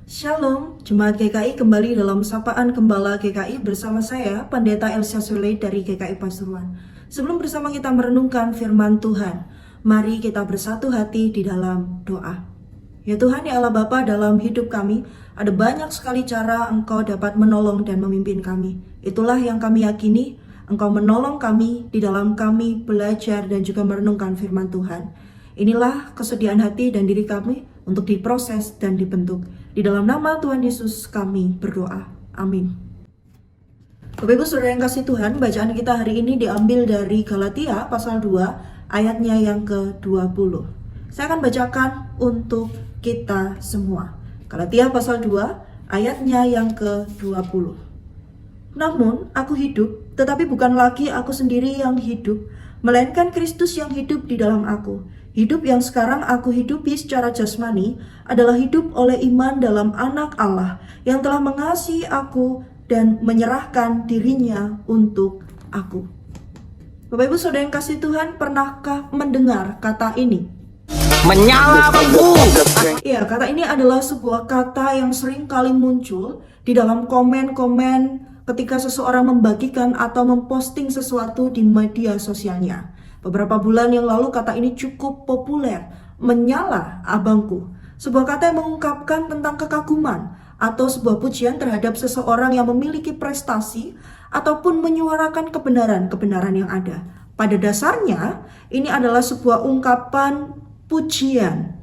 Shalom, Jemaat GKI kembali dalam Sapaan Gembala GKI bersama saya, Pendeta Elsa Sule dari GKI Pasuruan. Sebelum bersama kita merenungkan firman Tuhan, mari kita bersatu hati di dalam doa. Ya Tuhan, ya Allah Bapa, dalam hidup kami, ada banyak sekali cara Engkau dapat menolong dan memimpin kami. Itulah yang kami yakini, Engkau menolong kami di dalam kami belajar dan juga merenungkan firman Tuhan. Inilah kesediaan hati dan diri kami untuk diproses dan dibentuk. Di dalam nama Tuhan Yesus kami berdoa. Amin. Bapak Ibu Saudara yang kasih Tuhan, bacaan kita hari ini diambil dari Galatia pasal 2 ayatnya yang ke-20. Saya akan bacakan untuk kita semua. Galatia pasal 2 ayatnya yang ke-20. Namun aku hidup, tetapi bukan lagi aku sendiri yang hidup, melainkan Kristus yang hidup di dalam aku. Hidup yang sekarang aku hidupi secara jasmani adalah hidup oleh iman dalam Anak Allah yang telah mengasihi aku dan menyerahkan dirinya untuk aku. Bapak Ibu Saudara yang kasih Tuhan, pernahkah mendengar kata ini? Menyala bambu. Ya, kata ini adalah sebuah kata yang sering kali muncul di dalam komen-komen ketika seseorang membagikan atau memposting sesuatu di media sosialnya. Beberapa bulan yang lalu kata ini cukup populer, menyala abangku. Sebuah kata yang mengungkapkan tentang kekaguman atau sebuah pujian terhadap seseorang yang memiliki prestasi ataupun menyuarakan kebenaran-kebenaran yang ada. Pada dasarnya, ini adalah sebuah ungkapan pujian.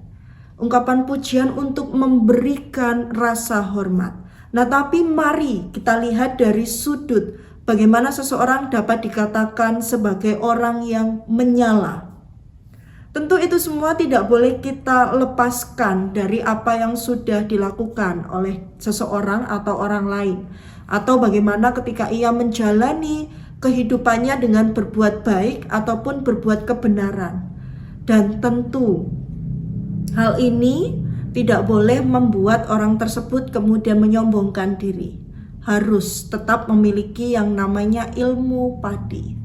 Ungkapan pujian untuk memberikan rasa hormat. Nah, tapi mari kita lihat dari sudut bagaimana seseorang dapat dikatakan sebagai orang yang menyala. Tentu itu semua tidak boleh kita lepaskan dari apa yang sudah dilakukan oleh seseorang atau orang lain. Atau bagaimana ketika ia menjalani kehidupannya dengan berbuat baik ataupun berbuat kebenaran. Dan tentu hal ini tidak boleh membuat orang tersebut kemudian menyombongkan diri. Harus tetap memiliki yang namanya ilmu padi.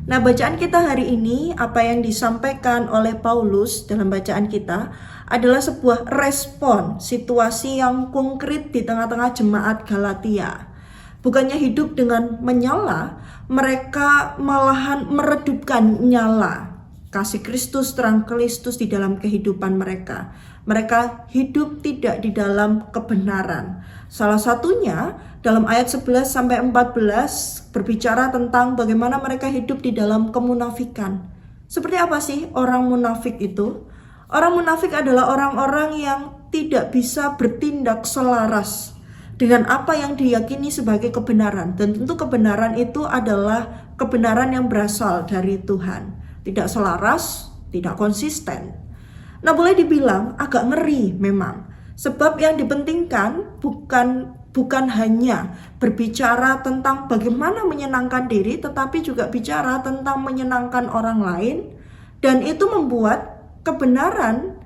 Nah, bacaan kita hari ini, apa yang disampaikan oleh Paulus dalam bacaan kita adalah sebuah respon situasi yang konkret di tengah-tengah jemaat Galatia. Bukannya hidup dengan menyala, mereka malahan meredupkan nyala kasih Kristus, terang Kristus di dalam kehidupan mereka. Mereka hidup tidak di dalam kebenaran. Salah satunya dalam ayat 11-14 berbicara tentang bagaimana mereka hidup di dalam kemunafikan. Seperti apa sih orang munafik itu? Orang munafik adalah orang-orang yang tidak bisa bertindak selaras dengan apa yang diyakini sebagai kebenaran. Dan tentu kebenaran itu adalah kebenaran yang berasal dari Tuhan. Tidak selaras, tidak konsisten. Nah, boleh dibilang agak ngeri memang. Sebab yang dipentingkan bukan hanya berbicara tentang bagaimana menyenangkan diri, tetapi juga bicara tentang menyenangkan orang lain. Dan itu membuat kebenaran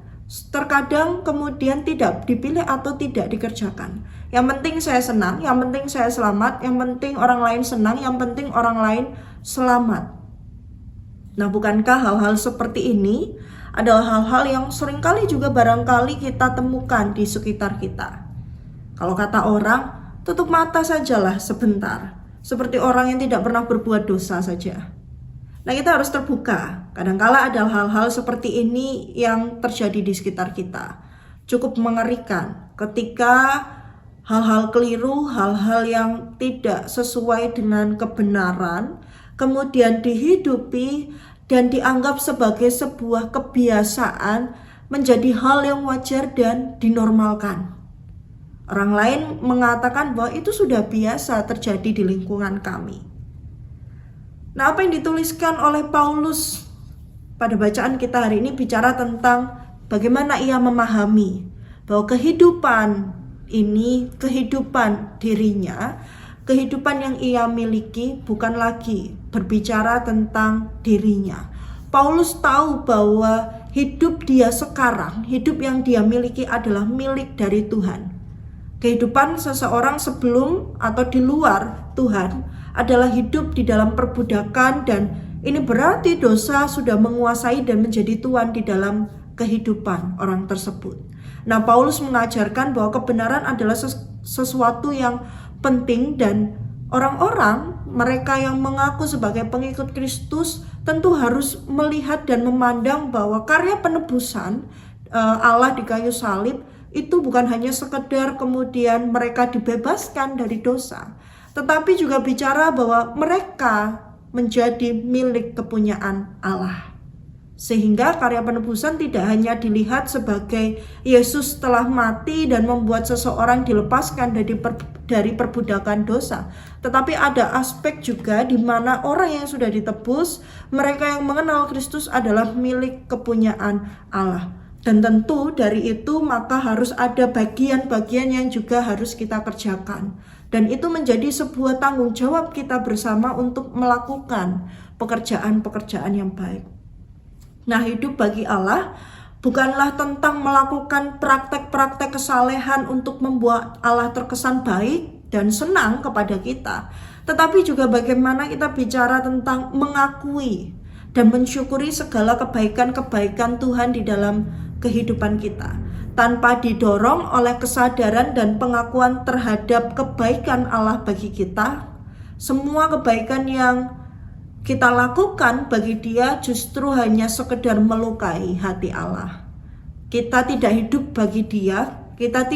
terkadang kemudian tidak dipilih atau tidak dikerjakan. Yang penting saya senang, yang penting saya selamat, yang penting orang lain senang, yang penting orang lain selamat. Nah, bukankah hal-hal seperti ini adalah hal-hal yang seringkali juga barangkali kita temukan di sekitar kita. Kalau kata orang, tutup mata sajalah sebentar. Seperti orang yang tidak pernah berbuat dosa saja. Nah, kita harus terbuka. Kadangkala ada hal-hal seperti ini yang terjadi di sekitar kita. Cukup mengerikan ketika hal-hal keliru, hal-hal yang tidak sesuai dengan kebenaran, kemudian dihidupi dan dianggap sebagai sebuah kebiasaan, menjadi hal yang wajar dan dinormalkan. Orang lain mengatakan bahwa itu sudah biasa terjadi di lingkungan kami. Nah, apa yang dituliskan oleh Paulus pada bacaan kita hari ini bicara tentang bagaimana ia memahami bahwa kehidupan ini, kehidupan dirinya, kehidupan yang ia miliki bukan lagi berbicara tentang dirinya. Paulus tahu bahwa hidup dia sekarang, hidup yang dia miliki adalah milik dari Tuhan. Kehidupan seseorang sebelum atau di luar Tuhan adalah hidup di dalam perbudakan, dan ini berarti dosa sudah menguasai dan menjadi tuan di dalam kehidupan orang tersebut. Nah, Paulus mengajarkan bahwa kebenaran adalah sesuatu yang penting, dan orang-orang mereka yang mengaku sebagai pengikut Kristus tentu harus melihat dan memandang bahwa karya penebusan Allah di kayu salib itu bukan hanya sekedar kemudian mereka dibebaskan dari dosa, tetapi juga bicara bahwa mereka menjadi milik kepunyaan Allah. Sehingga karya penebusan tidak hanya dilihat sebagai Yesus telah mati dan membuat seseorang dilepaskan dari perbudakan dosa, tetapi ada aspek juga di mana orang yang sudah ditebus, mereka yang mengenal Kristus adalah milik kepunyaan Allah. Dan tentu dari itu maka harus ada bagian-bagian yang juga harus kita kerjakan. Dan itu menjadi sebuah tanggung jawab kita bersama untuk melakukan pekerjaan-pekerjaan yang baik. Nah, hidup bagi Allah bukanlah tentang melakukan praktek-praktek kesalehan untuk membuat Allah terkesan baik dan senang kepada kita, tetapi juga bagaimana kita bicara tentang mengakui dan mensyukuri segala kebaikan-kebaikan Tuhan di dalam kehidupan kita, tanpa didorong oleh kesadaran dan pengakuan terhadap kebaikan Allah bagi kita. Semua kebaikan yang kita lakukan bagi Dia justru hanya sekedar melukai hati Allah. Kita tidak hidup bagi Dia, kita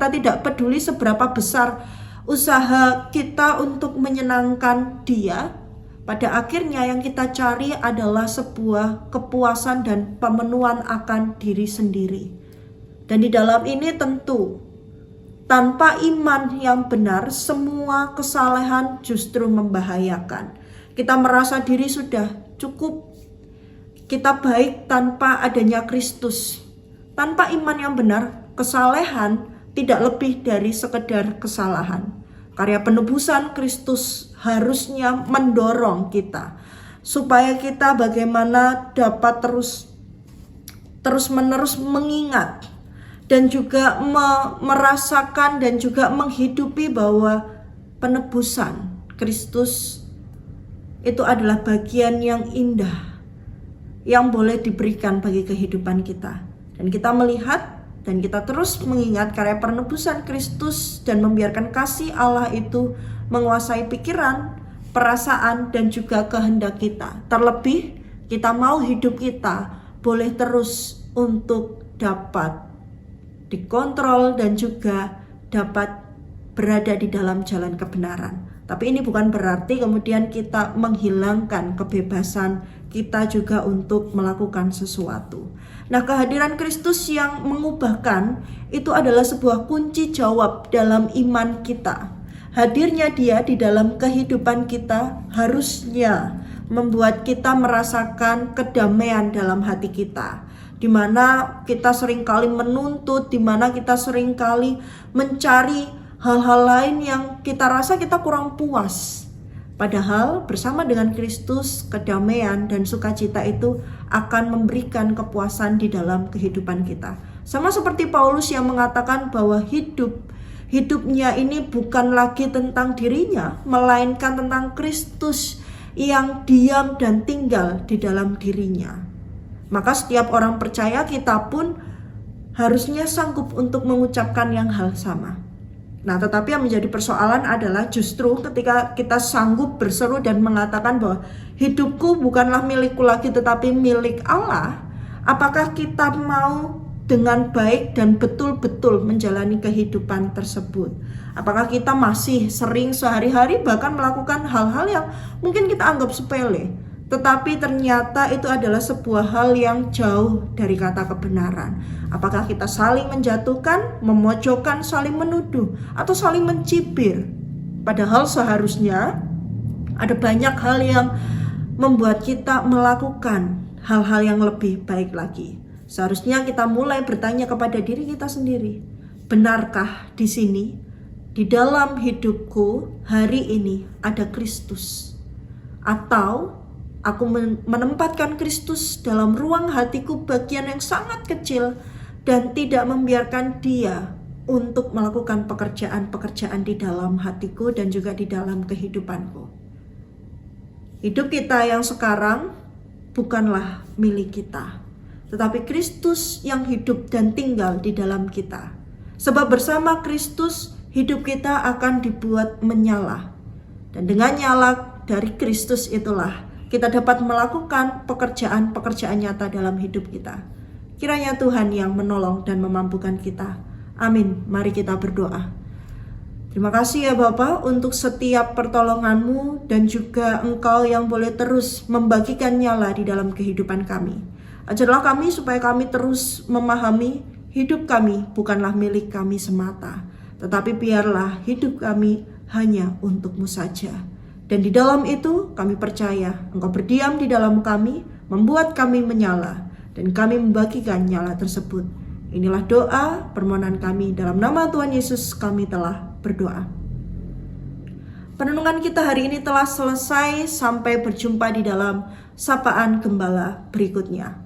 tidak peduli seberapa besar usaha kita untuk menyenangkan Dia. Pada akhirnya yang kita cari adalah sebuah kepuasan dan pemenuhan akan diri sendiri. Dan di dalam ini tentu tanpa iman yang benar, semua kesalehan justru membahayakan. Kita merasa diri sudah cukup, kita baik tanpa adanya Kristus. Tanpa iman yang benar, kesalehan tidak lebih dari sekedar kesalahan. Karya penebusan Kristus harusnya mendorong kita supaya kita bagaimana dapat terus-menerus mengingat dan juga merasakan dan juga menghidupi bahwa penebusan Kristus itu adalah bagian yang indah yang boleh diberikan bagi kehidupan kita. Dan kita melihat dan kita terus mengingat karya penebusan Kristus dan membiarkan kasih Allah itu menguasai pikiran, perasaan, dan juga kehendak kita. Terlebih kita mau hidup kita boleh terus untuk dapat dikontrol dan juga dapat berada di dalam jalan kebenaran. Tapi ini bukan berarti kemudian kita menghilangkan kebebasan kita juga untuk melakukan sesuatu. Nah, kehadiran Kristus yang mengubahkan itu adalah sebuah kunci jawab dalam iman kita. Hadirnya Dia di dalam kehidupan kita harusnya membuat kita merasakan kedamaian dalam hati kita, di mana kita seringkali menuntut, di mana kita seringkali mencari hal-hal lain yang kita rasa kita kurang puas. Padahal bersama dengan Kristus, kedamaian dan sukacita itu akan memberikan kepuasan di dalam kehidupan kita. Sama seperti Paulus yang mengatakan bahwa hidupnya ini bukan lagi tentang dirinya, melainkan tentang Kristus yang diam dan tinggal di dalam dirinya. Maka setiap orang percaya, kita pun harusnya sanggup untuk mengucapkan yang hal sama. Nah, tetapi yang menjadi persoalan adalah justru ketika kita sanggup berseru dan mengatakan bahwa hidupku bukanlah milikku lagi tetapi milik Allah, apakah kita mau dengan baik dan betul-betul menjalani kehidupan tersebut? Apakah kita masih sering sehari-hari bahkan melakukan hal-hal yang mungkin kita anggap sepele, tetapi ternyata itu adalah sebuah hal yang jauh dari kata kebenaran? Apakah kita saling menjatuhkan, memojokkan, saling menuduh, atau saling mencibir? Padahal seharusnya ada banyak hal yang membuat kita melakukan hal-hal yang lebih baik lagi. Seharusnya kita mulai bertanya kepada diri kita sendiri, benarkah di sini, di dalam hidupku hari ini ada Kristus? Atau aku menempatkan Kristus dalam ruang hatiku bagian yang sangat kecil dan tidak membiarkan Dia untuk melakukan pekerjaan-pekerjaan di dalam hatiku dan juga di dalam kehidupanku. Hidup kita yang sekarang bukanlah milik kita, tetapi Kristus yang hidup dan tinggal di dalam kita. Sebab bersama Kristus, hidup kita akan dibuat menyala. Dan dengan nyala dari Kristus itulah kita dapat melakukan pekerjaan-pekerjaan nyata dalam hidup kita. Kiranya Tuhan yang menolong dan memampukan kita. Amin. Mari kita berdoa. Terima kasih ya Bapa untuk setiap pertolongan-Mu dan juga Engkau yang boleh terus membagikan nyala di dalam kehidupan kami. Ajarlah kami supaya kami terus memahami hidup kami bukanlah milik kami semata, tetapi biarlah hidup kami hanya untuk-Mu saja. Dan di dalam itu kami percaya Engkau berdiam di dalam kami, membuat kami menyala, dan kami membagikan nyala tersebut. Inilah doa permohonan kami dalam nama Tuhan Yesus kami telah berdoa. Penenungan kita hari ini telah selesai, sampai berjumpa di dalam sapaan gembala berikutnya.